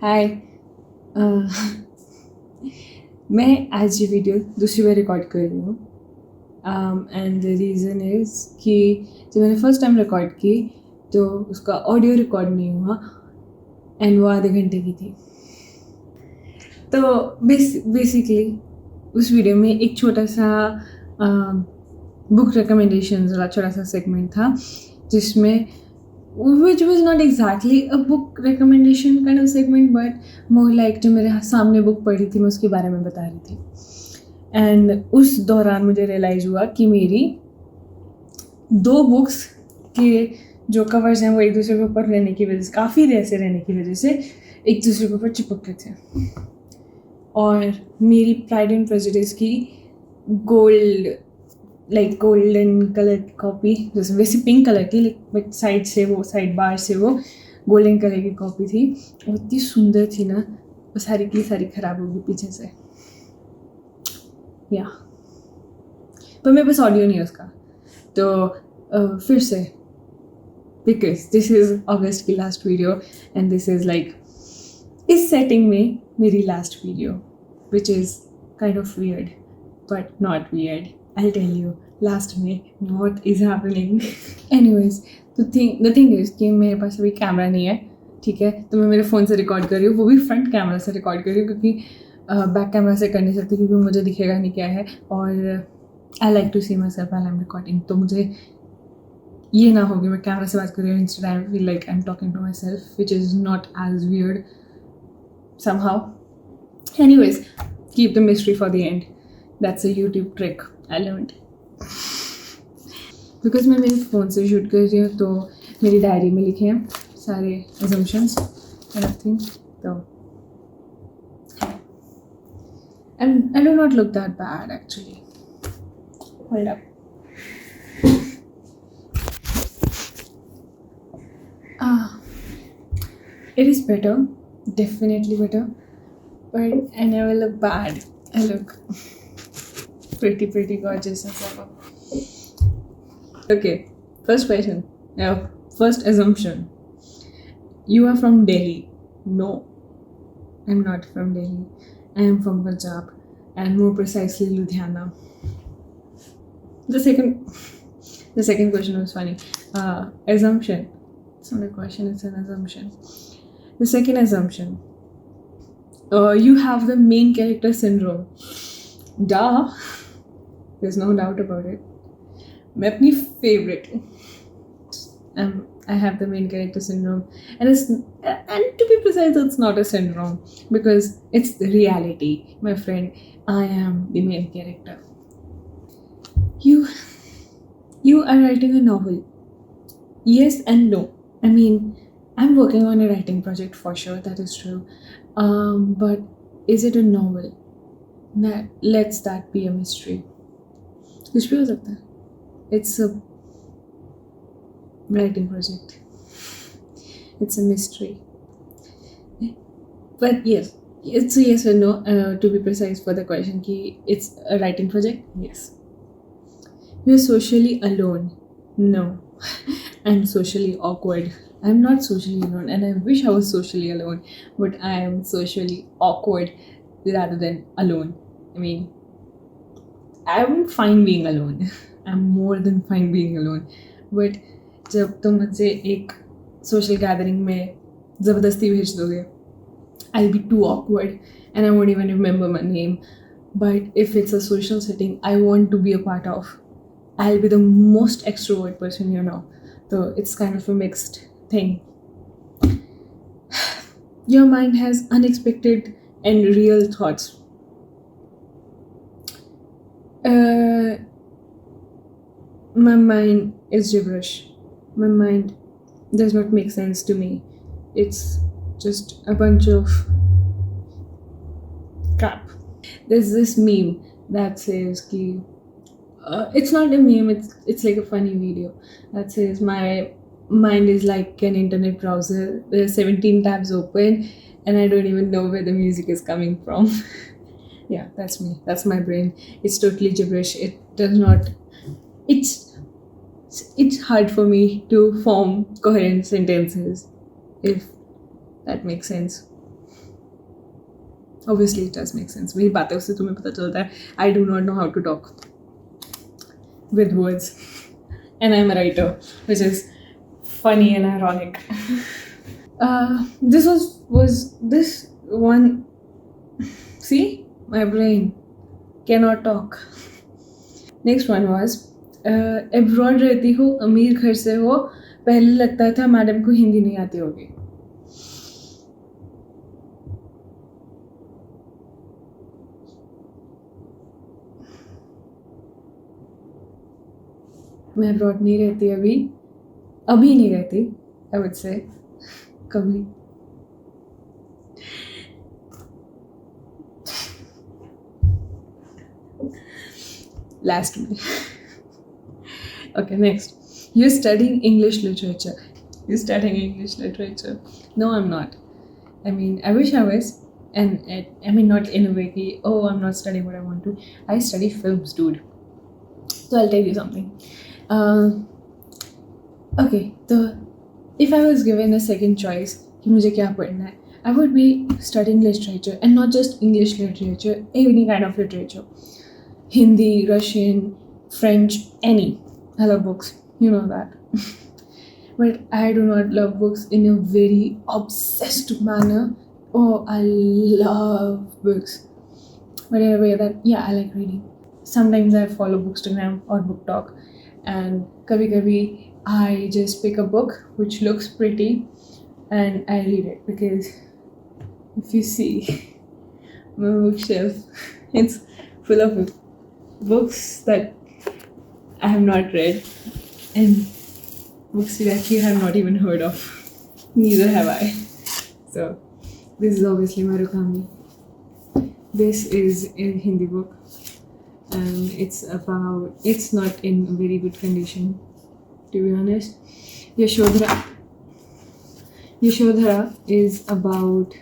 हाय। मैं आज ये वीडियो दूसरी बार रिकॉर्ड कर रही हूँ एंड द रीज़न इज़ कि जब मैंने फर्स्ट टाइम रिकॉर्ड की तो उसका ऑडियो रिकॉर्ड नहीं हुआ एंड वो आधे घंटे की थी। तो बेसिकली उस वीडियो में एक छोटा सा बुक रिकमेंडेशंस वाला छोटा सा सेगमेंट था जिसमें which was not exactly a book recommendation kind of segment but more like जो मेरे सामने बुक पढ़ी थी मैं उसके बारे में बता रही थी। एंड उस दौरान मुझे रियलाइज़ हुआ कि मेरी 2 बुक्स के जो कवर्स हैं वो एक दूसरे के ऊपर रहने की वजह से काफ़ी ऐसे रहने की वजह से एक दूसरे के ऊपर चिपक गए थे। और मेरी प्राइड एंड प्रेजुडिस की गोल्डन कलर की कॉपी, जैसे वैसे पिंक कलर की बट साइड बार से वो गोल्डन कलर की कॉपी थी। वो इतनी सुंदर थी ना, वो सारी की सारी ख़राब हो गई पीछे से। या पर मेरे पास ऑडियो नहीं है उसका, तो फिर से बिकॉज दिस इज़ अगस्त की last video and this is like इस सेटिंग में मेरी last video which is kind of weird but not weird. I'll tell you last में what is happening. Anyways, the thing is कि मेरे पास अभी camera नहीं है, ठीक है, तो मैं मेरे फ़ोन से रिकॉर्ड कर रही हूँ, वो भी फ्रंट कैमरा से रिकॉर्ड कर रही हूँ क्योंकि बैक कैमरा से कर नहीं सकती क्योंकि मुझे दिखेगा नहीं क्या है और I like to see myself while I am recording. तो मुझे ये ना होगी मैं कैमरा से बात कर रही हूँ, instead I feel like I am talking to myself which is not as weird somehow. Anyways, keep the mystery for the end. That's a YouTube trick I learned. Because मैं मेरे phone से shoot कर रही हूँ तो मेरी diary में लिखे हैं सारे assumptions and everything. तो I do not look that bad actually. Hold up. It is better, definitely better, but I never look bad. I look pretty gorgeous and stuff. Okay, first question. First assumption. You are from Delhi. No, I'm not from Delhi. I am from Punjab, and more precisely Ludhiana. The second question was funny. Assumption. It's not a question, it's an assumption. The second assumption. You have the main character syndrome. Duh. There's no doubt about it. मैं अपनी favorite. I have the main character syndrome, and to be precise, it's not a syndrome because it's the reality, my friend. I am the main character. You are writing a novel. Yes and no. I mean, I'm working on a writing project for sure. That is true. But is it a novel? Let's that be a mystery. कुछ भी हो सकता है. It's a writing project. It's a mystery. But yes, it's a yes or no. To be precise for the question, कि it's a writing project. Yes. You're socially alone. No. I'm socially awkward. I'm not socially alone, and I wish I was socially alone, but I am socially awkward rather than alone. I mean, I'm fine being alone. I'm more than fine being alone. But जब तुम मुझसे एक social gathering में ज़बरदस्ती भेज दोगे, I'll be too awkward and I won't even remember my name. But if it's a social setting I want to be a part of, I'll be the most extrovert person you know. So it's kind of a mixed thing. Your mind has unexpected and real thoughts. My mind is gibberish. My mind does not make sense to me. It's just a bunch of crap. There's this meme that says ki it's not a meme, it's like a funny video that says my mind is like an internet browser. There's 17 tabs open and I don't even know where the music is coming from. Yeah, that's me. That's my brain. It's totally gibberish. It does not. It's hard for me to form coherent sentences, if that makes sense. Obviously it does make sense. मेरी बातें उससे तुम्हें पता चलता है I do not know how to talk with words and I'm a writer, which is funny and ironic. This was this one. See, my brain cannot talk. Next one was abroad रहती हो, अमीर घर से हो, पहले लगता था madam को हिंदी नहीं आती होगी. मैं abroad नहीं रहती अभी नहीं रहती, I would say, कभी. Last one. Okay, next. You're studying English literature. You're studying English literature. No, I'm not. I mean, I wish I was. And I mean, not in a way, ki, oh, I'm not studying what I want to. I study films, dude. So I'll tell you something. Okay, if I was given a second choice, कि मुझे क्या पढ़ना है, I would be studying literature, and not just English literature, any kind of literature. Hindi, Russian, French, any. I love books, you know that. But I do not love books in a very obsessed manner. Oh, I love books. But in a way that, yeah, I like reading. Sometimes I follow Bookstagram or BookTok, and kabhi I just pick a book which looks pretty and I read it, because if you see my bookshelf, it's full of books that I have not read and books that you have not even heard of. Neither have I. So this is obviously Marukami. This is a Hindi book, and it's not in a very good condition, to be honest. Yashodhara is about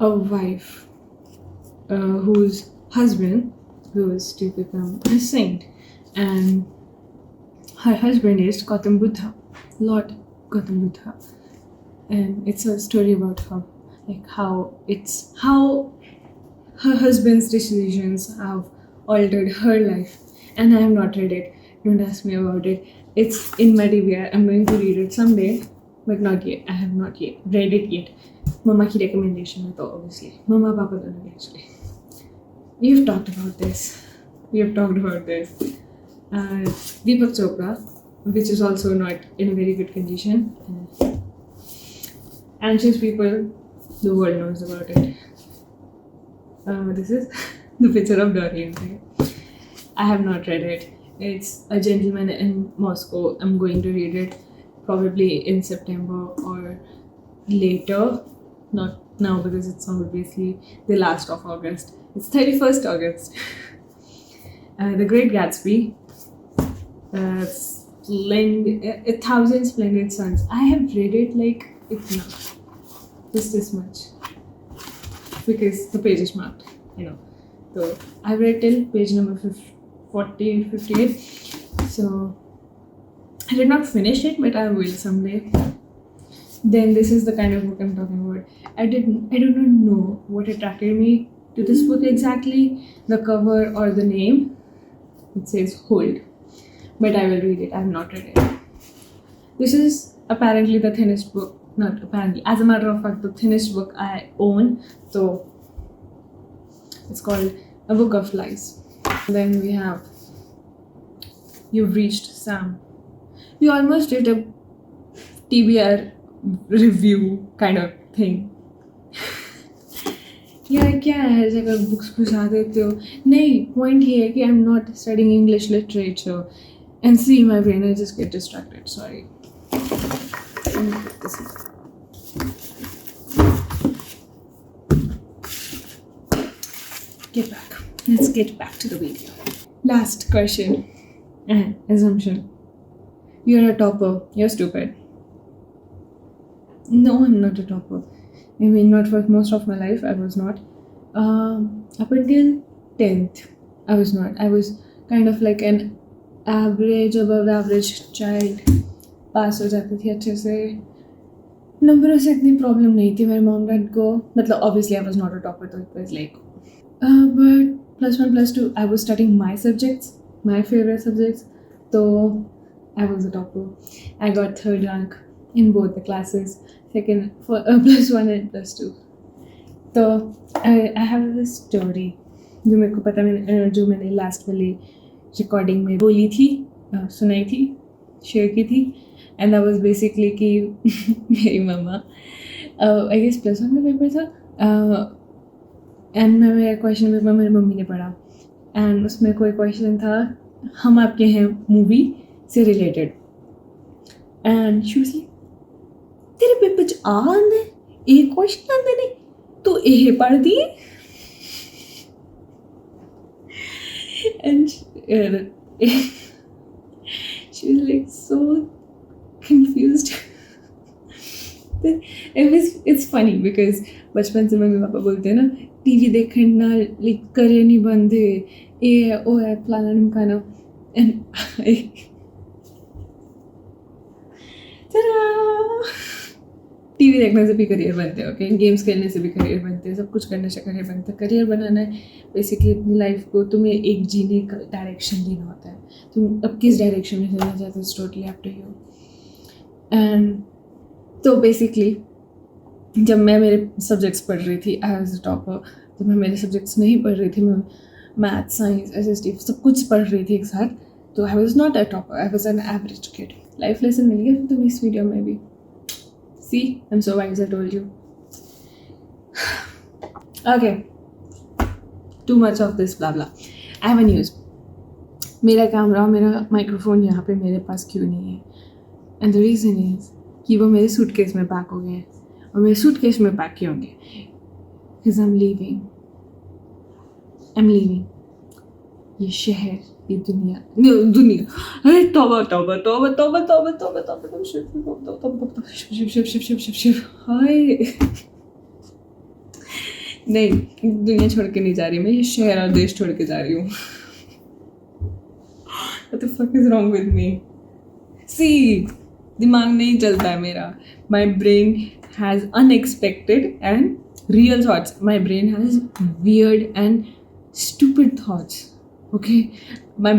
a wife whose husband goes to become a saint, and her husband is Gautam Buddha, Lord Gautam Buddha, and it's a story about her, like how her husband's decisions have altered her life. And I have not read it. Don't ask me about it. It's in my DBR. I'm going to read it someday, but not yet. I have not yet read it yet. Mama ki recommendation hai, obviously. Mama, Papa don't know actually. We've talked about this. Deepak Chopra, which is also not in a very good condition. Anxious people, the world knows about it. This is the picture of Dorian. I have not read it. It's A Gentleman in Moscow. I'm going to read it probably in September or later. Not now, because it's obviously the last of August. It's 31st August. The Great Gatsby. 1,000 Splendid Suns. I have read it like just this much, because the page is marked, So I've read till page number 58. So I did not finish it, but I will someday. Then this is the kind of book I'm talking about. I do not know what attracted me to this book exactly, the cover or the name. It says Hold, but I will read it. I have not read it. This is apparently the thinnest book. Not apparently, as a matter of fact, the thinnest book I own. So it's called A Book of Lies. Then we have You've Reached Sam. We almost did a TBR review kind of thing. यार क्या है ऐसे अगर books घुसा देते हो. नहीं, point ये है कि I am not studying English literature. And see my brain I just get distracted. Sorry. Let's get back to the video. Last question. Assumption. You're a topper. You're stupid. No, I'm not a topper. I mean, not for most of my life, I was not. Up until 10th, I was not. I was kind of like an average, above average child. Pass हो जाती थी अच्छे से. नंबरों से इतनी problem नहीं थी मेरे मॉम डैड को, मतलब obviously I was not a topper, तो it was like but +1 +2 I was studying my subjects, my favourite subjects, तो I was a topper. I got third rank in both the classes, second for +1 and +2. तो I have this story जो मेरे को पता, मैंने जो मैंने last वाली रिकॉर्डिंग में बोली थी, सुनाई थी, शेयर की थी. एंड दैट वाज बेसिकली कि मेरी मम्मा, आई गेस +1 का पेपर था, एंड मैं मेरा क्वेश्चन पेपर मेरी मम्मी ने पढ़ा, एंड उसमें कोई क्वेश्चन था हम आपके हैं मूवी से related. And she was like तेरे पेपर च आंदे एक क्वेश्चन आंदे ने तू एह पढ़ दी. And she was like so confused. It's funny because बचपन से मम्मी पापा बोलते हैं ना टीवी देखना लाइक करे नहीं बंदे, ये है वो है फलाना ढिमकाना. एंड टीवी देखने से भी करियर बनते हैं, ओके, गेम्स खेलने से भी करियर बनते हैं, सब कुछ करने से करियर बनता है. करियर बनाना है बेसिकली अपनी लाइफ को तुम्हें एक जीने का डायरेक्शन देना होता है. तुम अब किस डायरेक्शन में चलना चाहते हो, it's totally up to you. And तो बेसिकली जब मैं मेरे सब्जेक्ट्स पढ़ रही थी, आई वाज अ टॉपर. जब मैं मेरे सब्जेक्ट्स नहीं पढ़ रही थी, मैं मैथ, साइंस, SST सब कुछ पढ़ रही थी एक साथ, तो I was not a topper, I was an average kid. Life lesson मिल गया फिर तुम्हें इस वीडियो में भी. See, I'm so wise, I told you. Okay, too much of this blah blah. I have a news. मेरा camera और मेरा माइक्रोफोन यहाँ पे मेरे पास क्यों नहीं है? And the reason is कि वो मेरे सूटकेस में पैक हो गए हैं. और मेरे सूटकेस में पैक क्यों होंगे? Because I'm leaving. ये शहर, ये दुनिया, अरे तौबा तौबा तौबा तौबा तौबा तौबा तौबा शिव हाय. नहीं, दुनिया छोड़ के नहीं जा रही मैं, ये शहर और देश छोड़ के जा रही हूँ. What the fuck is wrong with me? See, दिमाग नहीं चलता है मेरा. My brain has unexpected and real thoughts. My brain has weird and stupid thoughts. Okay, my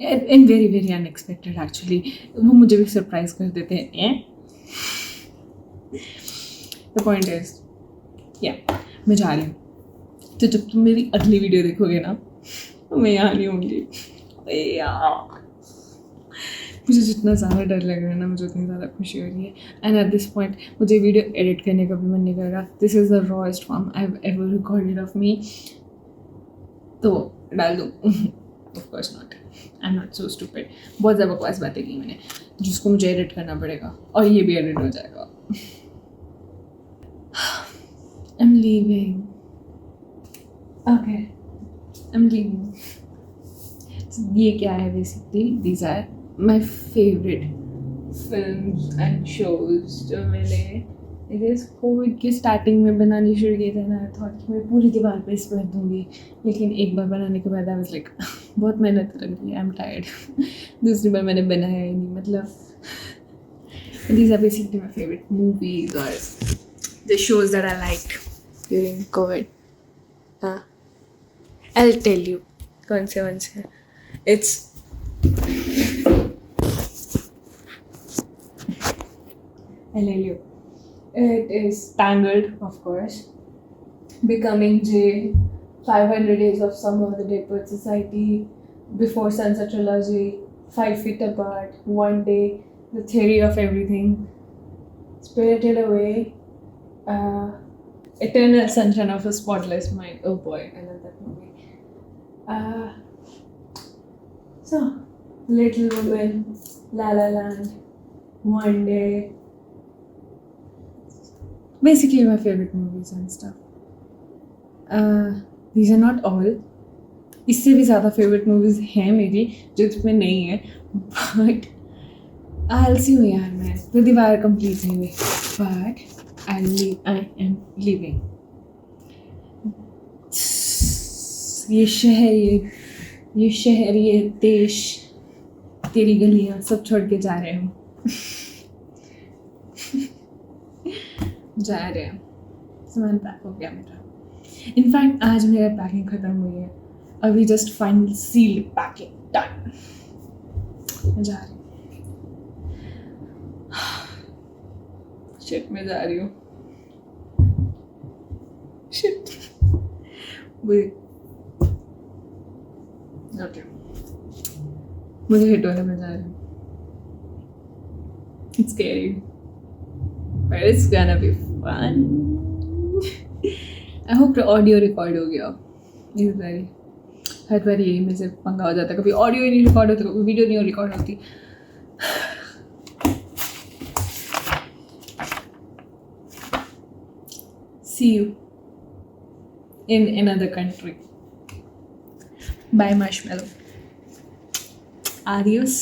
and very very unexpected actually. वो मुझे भी सरप्राइज कर देते हैं. The point is, yeah, मैं जा रही हूँ. तो जब तुम मेरी अगली वीडियो देखोगे ना, तो मैं यहाँ नहीं होंगी. यार, मुझे जितना ज़्यादा डर लग रहा है ना, मुझे उतनी ज़्यादा खुशी हो रही है. एंड एट दिस पॉइंट मुझे वीडियो एडिट करने का भी मन नहीं कर रहा. This is the rawest form I have ever recorded of me. तो डाल दूँ? Of course not, I am not so stupid. बहुत ज़्यादा बकवास बातें की मैंने, जिसको मुझे एडिट करना पड़ेगा, और ये भी एडिट हो जाएगा. I am leaving. Okay, I am leaving. ये क्या है basically? These are my favourite films and shows जो मैंने कोविड के स्टार्टिंग में बनानी शुरू किए थे ना. आई थॉट कि मैं पूरी दीवार पे इस पर दूँगी, लेकिन एक बार बनाने के बाद आई वाज लाइक बहुत मेहनत लग रही है, आई एम टायर्ड. दूसरी बार मैंने बनाया ही नहीं. मतलब these are basically my favorite movies or the shows that I liked during COVID. I'll tell you कौन से हैं. It's I'll tell you. It is Tangled, of course. Becoming Jay, 500 Days of Summer, The Deadwood Society, Before Sunset Trilogy, 5 Feet Apart, One Day, The Theory of Everything, Spirited Away, Eternal Sunshine of a Spotless Mind. Oh boy, I love that movie. So, Little Women, La La Land, One Day. Basically my favorite movies and stuff. These are not all. इससे भी ज़्यादा favourite movies हैं मेरी जो इसमें नहीं है, but आलसी हूँ यार मैं, तो दीवार कंप्लीट नहीं हुई. But I am living. ये शहर, ये देश, तेरी गलियाँ सब छोड़ के जा रहे हूँ. जा रहे हैं, सामान पैक हो गया मेरा. इनफैक्ट आज मेरा पैकिंग ख़त्म हुई है, अभी just final seal packing done. मैं जा रही हूँ. शिट, मैं जा रही हूँ. शिट. ओके, मुझे हिट होने में जा रही हूँ. It's scary, but it's gonna be fun. I hope audio record हो गया. इस बारी हर बार यही मेरे से पंगा हो जाता है, कभी ऑडियो ही नहीं रिकॉर्ड होती, कभी वीडियो नहीं रिकॉर्ड होती. See you in another country. Bye marshmallow. Adios.